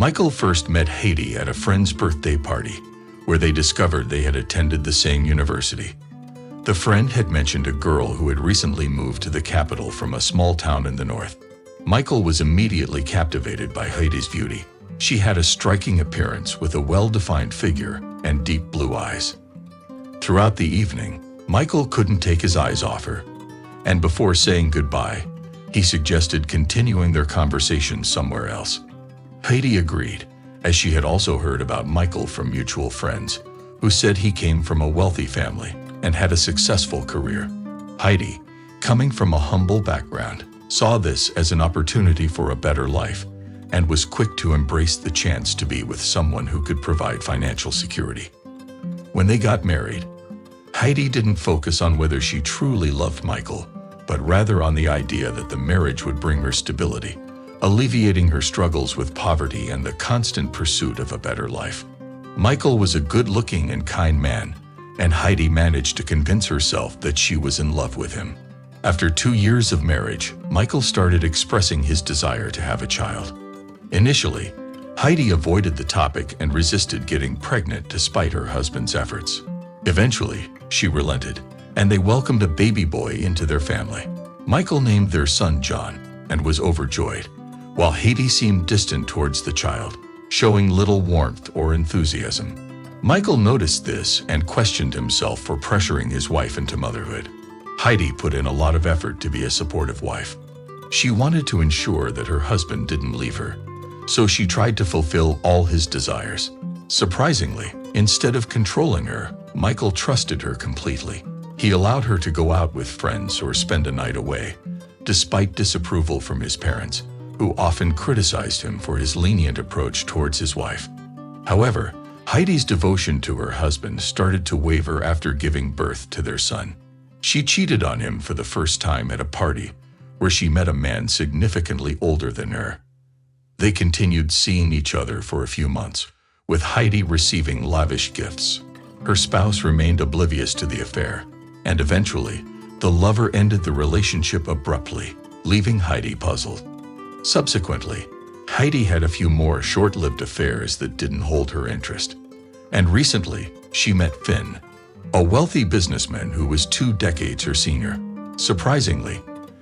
Michael first met Heidi at a friend's birthday party, where they discovered they had attended the same university. The friend had mentioned a girl who had recently moved to the capital from a small town in the north. Michael was immediately captivated by Heidi's beauty. She had a striking appearance with a well-defined figure and deep blue eyes. Throughout the evening, Michael couldn't take his eyes off her, and before saying goodbye, he suggested continuing their conversation somewhere else. Heidi agreed, as she had also heard about Michael from mutual friends, who said he came from a wealthy family and had a successful career. Heidi, coming from a humble background, saw this as an opportunity for a better life and was quick to embrace the chance to be with someone who could provide financial security. When they got married, Heidi didn't focus on whether she truly loved Michael, but rather on the idea that the marriage would bring her stability, alleviating her struggles with poverty and the constant pursuit of a better life. Michael was a good-looking and kind man, and Heidi managed to convince herself that she was in love with him. After 2 years of marriage, Michael started expressing his desire to have a child. Initially, Heidi avoided the topic and resisted getting pregnant despite her husband's efforts. Eventually, she relented, and they welcomed a baby boy into their family. Michael named their son John and was overjoyed, while Heidi seemed distant towards the child, showing little warmth or enthusiasm. Michael noticed this and questioned himself for pressuring his wife into motherhood. Heidi put in a lot of effort to be a supportive wife. She wanted to ensure that her husband didn't leave her, so she tried to fulfill all his desires. Surprisingly, instead of controlling her, Michael trusted her completely. He allowed her to go out with friends or spend a night away, despite disapproval from his parents, who often criticized him for his lenient approach towards his wife. However, Heidi's devotion to her husband started to waver after giving birth to their son. She cheated on him for the first time at a party, where she met a man significantly older than her. They continued seeing each other for a few months, with Heidi receiving lavish gifts. Her spouse remained oblivious to the affair, and eventually, the lover ended the relationship abruptly, leaving Heidi puzzled. Subsequently, Heidi had a few more short-lived affairs that didn't hold her interest. And recently, she met Finn, a wealthy businessman who was 2 decades her senior. Surprisingly,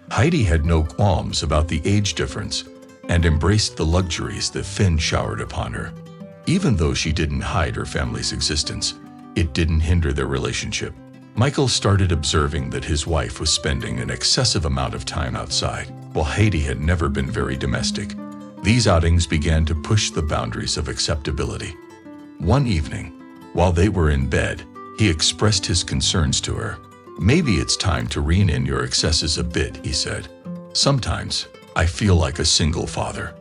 Heidi had no qualms about the age difference and embraced the luxuries that Finn showered upon her. Even though she didn't hide her family's existence, it didn't hinder their relationship. Michael started observing that his wife was spending an excessive amount of time outside, while Heidi had never been very domestic. These outings began to push the boundaries of acceptability. One evening, while they were in bed, he expressed his concerns to her. "Maybe it's time to rein in your excesses a bit," he said. "Sometimes, I feel like a single father."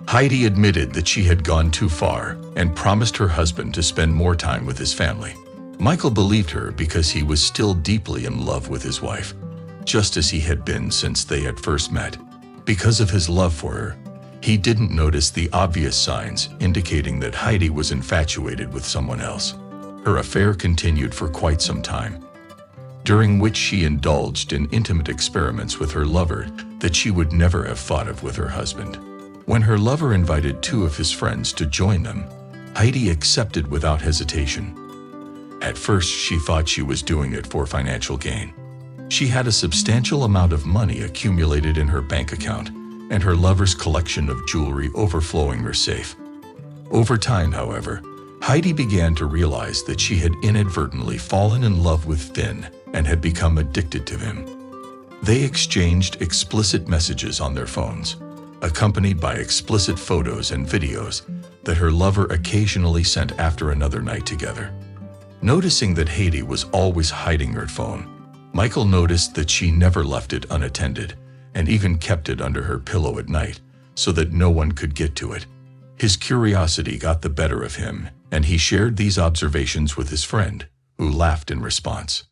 Heidi admitted that she had gone too far and promised her husband to spend more time with his family. Michael believed her because he was still deeply in love with his wife, just as he had been since they had first met. Because of his love for her, he didn't notice the obvious signs indicating that Heidi was infatuated with someone else. Her affair continued for quite some time, during which she indulged in intimate experiments with her lover that she would never have thought of with her husband. When her lover invited 2 of his friends to join them, Heidi accepted without hesitation. At first, she thought she was doing it for financial gain. She had a substantial amount of money accumulated in her bank account, and her lover's collection of jewelry overflowing her safe. Over time, however, Heidi began to realize that she had inadvertently fallen in love with Finn and had become addicted to him. They exchanged explicit messages on their phones, accompanied by explicit photos and videos that her lover occasionally sent after another night together. Noticing that Heidi was always hiding her phone, Michael noticed that she never left it unattended and even kept it under her pillow at night so that no one could get to it. His curiosity got the better of him, and he shared these observations with his friend, who laughed in response.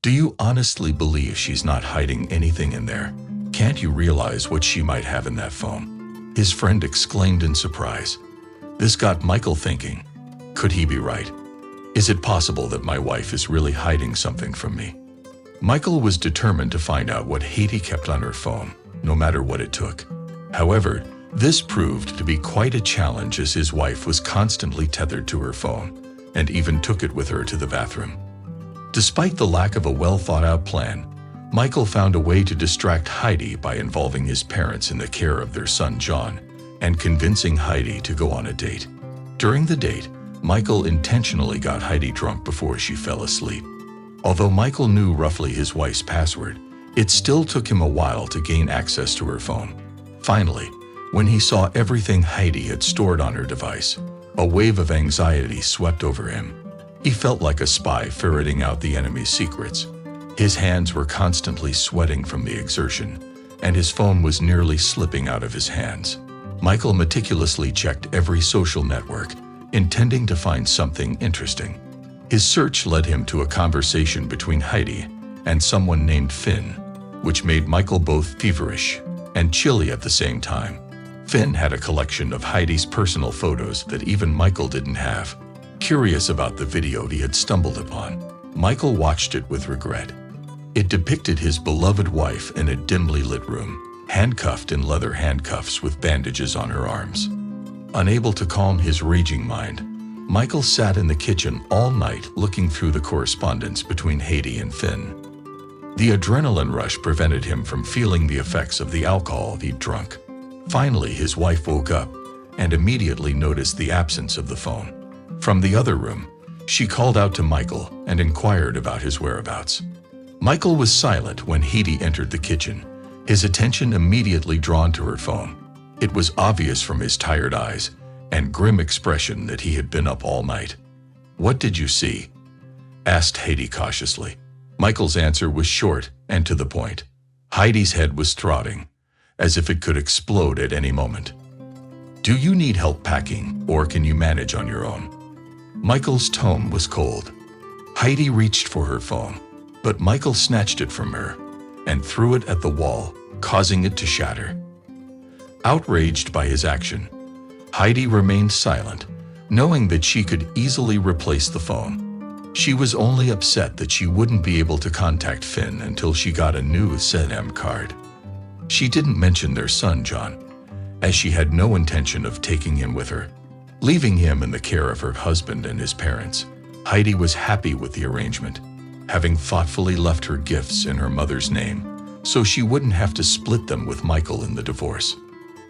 "Do you honestly believe she's not hiding anything in there? Can't you realize what she might have in that phone?" His friend exclaimed in surprise. This got Michael thinking, could he be right? Is it possible that my wife is really hiding something from me? Michael was determined to find out what Heidi kept on her phone, no matter what it took. However, This proved to be quite a challenge as his wife was constantly tethered to her phone and even took it with her to the bathroom. Despite the lack of a well-thought-out plan, Michael found a way to distract Heidi by involving his parents in the care of their son John and convincing Heidi to go on a date. During the date, Michael intentionally got Heidi drunk before she fell asleep. Although Michael knew roughly his wife's password, it still took him a while to gain access to her phone. Finally, when he saw everything Heidi had stored on her device, a wave of anxiety swept over him. He felt like a spy ferreting out the enemy's secrets. His hands were constantly sweating from the exertion, and his phone was nearly slipping out of his hands. Michael meticulously checked every social network, intending to find something interesting. His search led him to a conversation between Heidi and someone named Finn, which made Michael both feverish and chilly at the same time. Finn had a collection of Heidi's personal photos that even Michael didn't have. Curious about the video he had stumbled upon, Michael watched it with regret. It depicted his beloved wife in a dimly lit room, handcuffed in leather handcuffs with bandages on her arms. Unable to calm his raging mind, Michael sat in the kitchen all night looking through the correspondence between Heidi and Finn. The adrenaline rush prevented him from feeling the effects of the alcohol he'd drunk. Finally, his wife woke up and immediately noticed the absence of the phone. From the other room, she called out to Michael and inquired about his whereabouts. Michael was silent when Heidi entered the kitchen, his attention immediately drawn to her phone. It was obvious from his tired eyes and grim expression that he had been up all night. "What did you see?" asked Heidi cautiously. Michael's answer was short and to the point. Heidi's head was throbbing, as if it could explode at any moment. "Do you need help packing, or can you manage on your own?" Michael's tone was cold. Heidi reached for her phone, but Michael snatched it from her and threw it at the wall, causing it to shatter. Outraged by his action, Heidi remained silent, knowing that she could easily replace the phone. She was only upset that she wouldn't be able to contact Finn until she got a new SIM card. She didn't mention their son, John, as she had no intention of taking him with her. Leaving him in the care of her husband and his parents, Heidi was happy with the arrangement, having thoughtfully left her gifts in her mother's name, so she wouldn't have to split them with Michael in the divorce.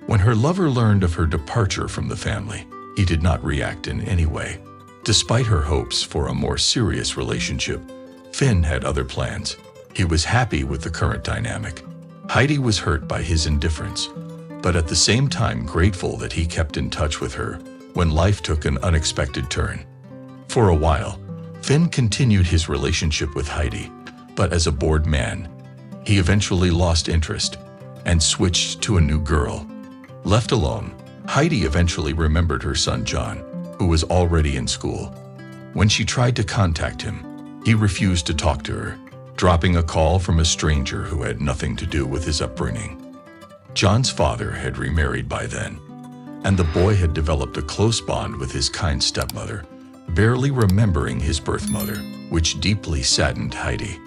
When her lover learned of her departure from the family, he did not react in any way. Despite her hopes for a more serious relationship, Finn had other plans. He was happy with the current dynamic. Heidi was hurt by his indifference, but at the same time grateful that he kept in touch with her when life took an unexpected turn. For a while, Finn continued his relationship with Heidi, but as a bored man, he eventually lost interest and switched to a new girl. Left alone, Heidi eventually remembered her son John, who was already in school. When she tried to contact him, he refused to talk to her, dropping a call from a stranger who had nothing to do with his upbringing. John's father had remarried by then, and the boy had developed a close bond with his kind stepmother, barely remembering his birth mother, which deeply saddened Heidi.